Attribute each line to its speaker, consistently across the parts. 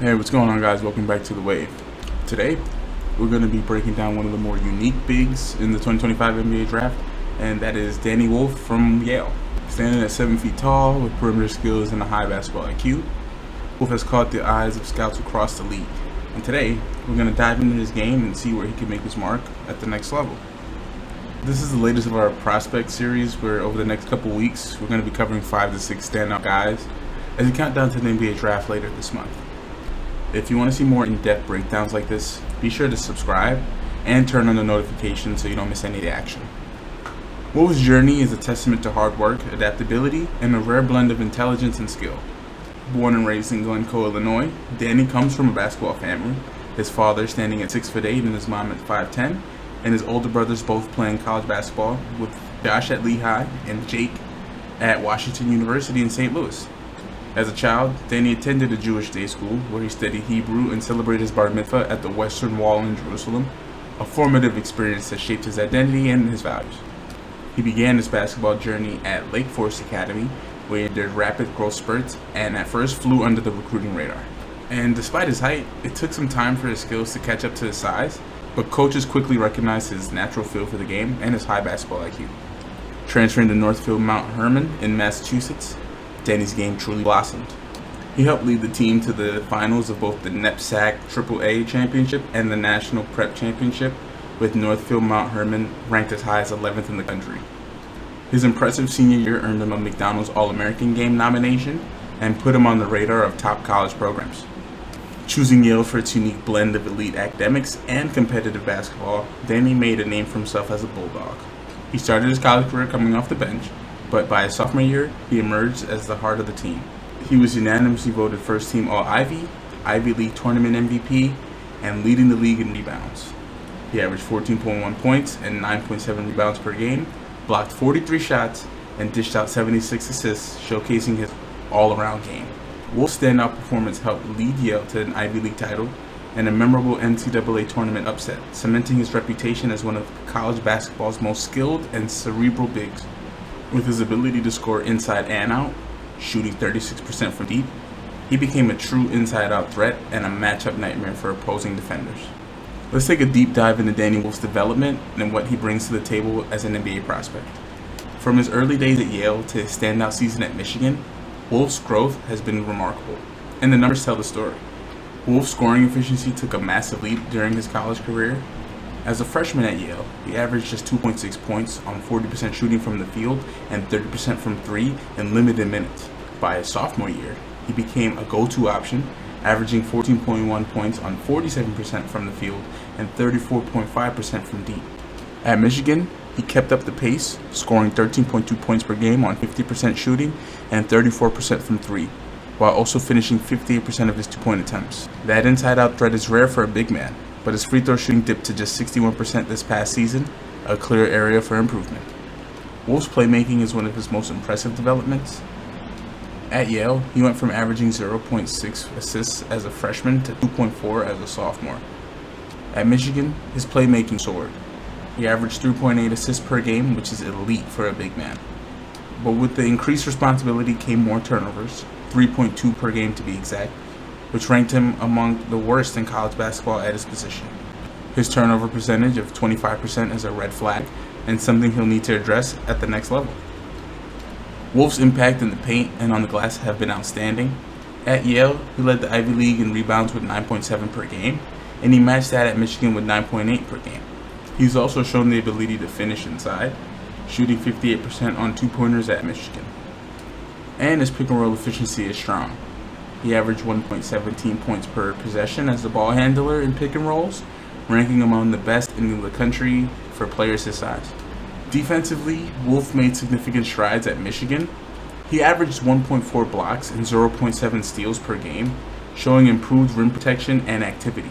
Speaker 1: Hey, what's going on, guys? Welcome back to The Wave. Today, we're going to be breaking down one of the more unique bigs in the 2025 NBA draft, and that is Danny Wolf from Yale. Standing at 7 feet tall with perimeter skills and a high basketball IQ, Wolf has caught the eyes of scouts across the league. And today, we're going to dive into his game and see where he can make his mark at the next level. This is the latest of our prospect series, where over the next couple weeks, we're going to be covering 5 to 6 standout guys as we count down to the NBA draft later this month. If you want to see more in-depth breakdowns like this, be sure to subscribe and turn on the notifications so you don't miss any of the action. Wolf's journey is a testament to hard work, adaptability, and a rare blend of intelligence and skill. Born and raised in Glencoe, Illinois, Danny comes from a basketball family, his father standing at 6'8" and his mom at 5'10", and his older brothers both playing college basketball, with Josh at Lehigh and Jake at Washington University in St. Louis. As a child, Danny attended a Jewish day school where he studied Hebrew and celebrated his bar mitzvah at the Western Wall in Jerusalem, a formative experience that shaped his identity and his values. He began his basketball journey at Lake Forest Academy, where he did rapid growth spurts and at first flew under the recruiting radar. And despite his height, it took some time for his skills to catch up to his size, but coaches quickly recognized his natural feel for the game and his high basketball IQ. Transferring to Northfield Mount Hermon in Massachusetts, Danny's game truly blossomed. He helped lead the team to the finals of both the NEPSAC AAA Championship and the National Prep Championship, with Northfield Mount Hermon ranked as high as 11th in the country. His impressive senior year earned him a McDonald's All-American Game nomination and put him on the radar of top college programs. Choosing Yale for its unique blend of elite academics and competitive basketball, Danny made a name for himself as a Bulldog. He started his college career coming off the bench, but by his sophomore year, he emerged as the heart of the team. He was unanimously voted first team All-Ivy, Ivy League Tournament MVP, and leading the league in rebounds. He averaged 14.1 points and 9.7 rebounds per game, blocked 43 shots, and dished out 76 assists, showcasing his all-around game. Wolf's standout performance helped lead Yale to an Ivy League title and a memorable NCAA tournament upset, cementing his reputation as one of college basketball's most skilled and cerebral bigs. With his ability to score inside and out, shooting 36% from deep, he became a true inside-out threat and a matchup nightmare for opposing defenders. Let's take a deep dive into Danny Wolf's development and what he brings to the table as an NBA prospect. From his early days at Yale to his standout season at Michigan, Wolf's growth has been remarkable, and the numbers tell the story. Wolf's scoring efficiency took a massive leap during his college career. As a freshman at Yale, he averaged just 2.6 points on 40% shooting from the field and 30% from three in limited minutes. By his sophomore year, he became a go-to option, averaging 14.1 points on 47% from the field and 34.5% from deep. At Michigan, he kept up the pace, scoring 13.2 points per game on 50% shooting and 34% from three, while also finishing 58% of his two-point attempts. That inside-out threat is rare for a big man, but his free throw shooting dipped to just 61% this past season, a clear area for improvement. Wolf's playmaking is one of his most impressive developments. At Yale, he went from averaging 0.6 assists as a freshman to 2.4 as a sophomore. At Michigan, his playmaking soared. He averaged 3.8 assists per game, which is elite for a big man. But with the increased responsibility came more turnovers, 3.2 per game to be exact, which ranked him among the worst in college basketball at his position. His turnover percentage of 25% is a red flag and something he'll need to address at the next level. Wolf's impact in the paint and on the glass have been outstanding. At Yale, he led the Ivy League in rebounds with 9.7 per game, and he matched that at Michigan with 9.8 per game. He's also shown the ability to finish inside, shooting 58% on two-pointers at Michigan. And his pick-and-roll efficiency is strong. He averaged 1.17 points per possession as the ball handler in pick and rolls, ranking among the best in the country for players his size. Defensively, Wolf made significant strides at Michigan. He averaged 1.4 blocks and 0.7 steals per game, showing improved rim protection and activity.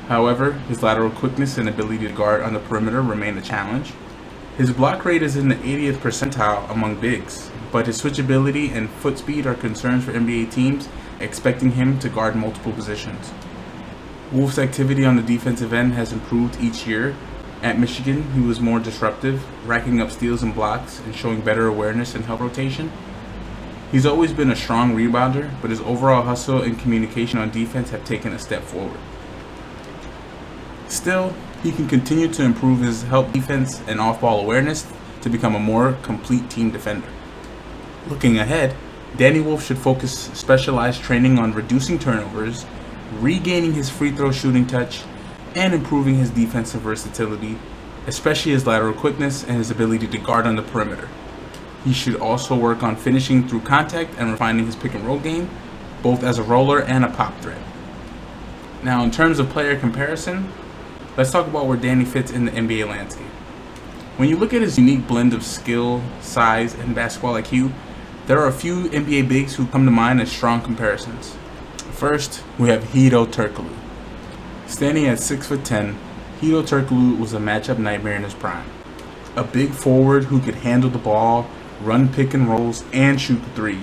Speaker 1: However, his lateral quickness and ability to guard on the perimeter remain a challenge. His block rate is in the 80th percentile among bigs, but his switchability and foot speed are concerns for NBA teams expecting him to guard multiple positions. Wolf's activity on the defensive end has improved each year. At Michigan, he was more disruptive, racking up steals and blocks and showing better awareness and help rotation. He's always been a strong rebounder, but his overall hustle and communication on defense have taken a step forward. Still, he can continue to improve his help defense and off-ball awareness to become a more complete team defender. Looking ahead, Danny Wolf should focus specialized training on reducing turnovers, regaining his free throw shooting touch, and improving his defensive versatility, especially his lateral quickness and his ability to guard on the perimeter. He should also work on finishing through contact and refining his pick and roll game, both as a roller and a pop threat. Now, in terms of player comparison, let's talk about where Danny fits in the NBA landscape. When you look at his unique blend of skill, size, and basketball IQ, there are a few NBA bigs who come to mind as strong comparisons. First, we have Hedo Turkoglu. Standing at 6'10", Hedo Turkoglu was a matchup nightmare in his prime. A big forward who could handle the ball, run pick and rolls, and shoot the three.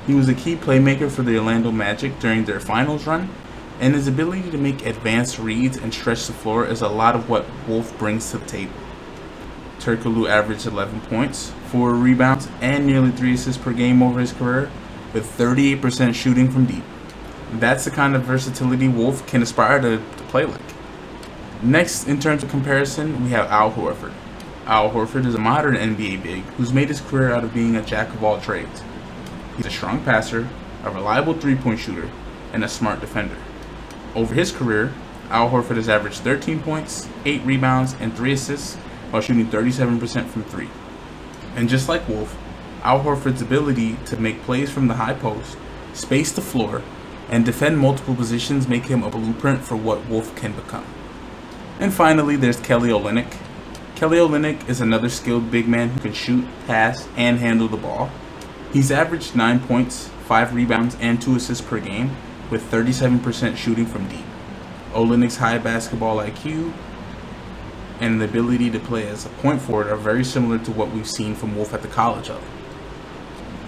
Speaker 1: He was a key playmaker for the Orlando Magic during their finals run, and his ability to make advanced reads and stretch the floor is a lot of what Wolf brings to the table. Turkoglu averaged 11 points, 4 rebounds, and nearly 3 assists per game over his career, with 38% shooting from deep. That's the kind of versatility Wolf can aspire to play like. Next, in terms of comparison, we have Al Horford. Al Horford is a modern NBA big who's made his career out of being a jack of all trades. He's a strong passer, a reliable three-point shooter, and a smart defender. Over his career, Al Horford has averaged 13 points, 8 rebounds, and 3 assists while shooting 37% from 3. And just like Wolf, Al Horford's ability to make plays from the high post, space the floor, and defend multiple positions make him a blueprint for what Wolf can become. And finally, there's Kelly Olynyk. Kelly Olynyk is another skilled big man who can shoot, pass, and handle the ball. He's averaged 9 points, 5 rebounds, and 2 assists per game, with 37% shooting from deep. Olynyk's high basketball IQ and the ability to play as a point forward are very similar to what we've seen from Wolf at the college level.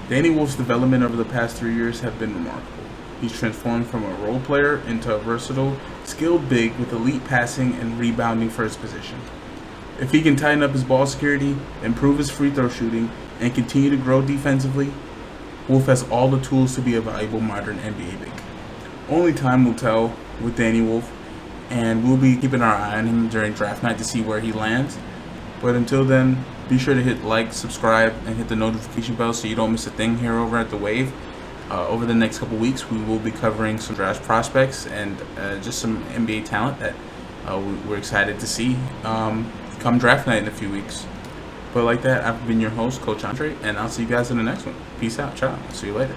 Speaker 1: Danny Wolf's development over the past 3 years have been remarkable. He's transformed from a role player into a versatile, skilled big with elite passing and rebounding for his position. If he can tighten up his ball security, improve his free throw shooting, and continue to grow defensively, Wolf has all the tools to be a valuable modern NBA big. Only time will tell with Danny Wolf, and we'll be keeping our eye on him during draft night to see where he lands. But until then, be sure to hit like, subscribe, and hit the notification bell so you don't miss a thing here over at The Wave. Over the next couple weeks, we will be covering some draft prospects and just some NBA talent that we're excited to see come draft night in a few weeks. But like that, I've been your host, Coach Andre, and I'll see you guys in the next one. Peace out. Ciao. See you later.